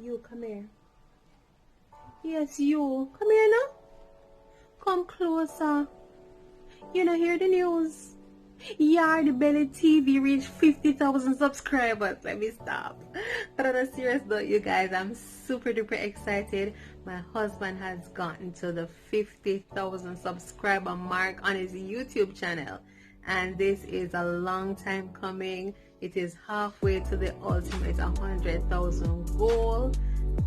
You, come here. Yes, you. Come here now. Come closer. You know, hear the news. YardiebellyTV reached 50,000 subscribers. Let me stop. But on a serious note, you guys, I'm super duper excited. My husband has gotten to the 50,000 subscriber mark on his YouTube channel. And this is a long time coming. It is halfway to the ultimate 100,000 goal.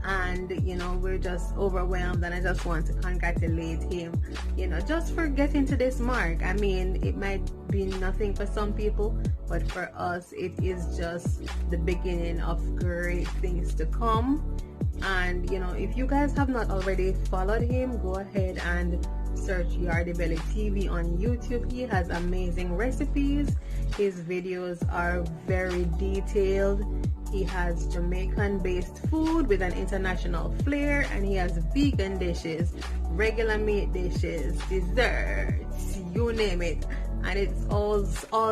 And you know, we're just overwhelmed, and I just want to congratulate him, you know, just for getting to this mark. I mean, it might be nothing for some people, but for us it is just the beginning of great things to come. And you know, if you guys have not already followed him, go ahead and search YardiebellyTV on YouTube. He has amazing recipes. His videos are very detailed. He has Jamaican-based food with an international flair, and he has vegan dishes, regular meat dishes, desserts, you name it, and it's all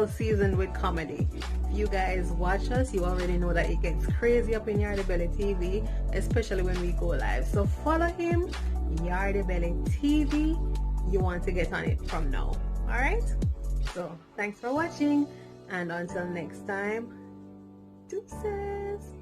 seasoned with comedy. If you guys watch us, you already know that it gets crazy up in YardiebellyTV, especially when we go live. So follow him, YardiebellyTV. You want to get on it from now. All right? So thanks for watching, and until next time, deuces.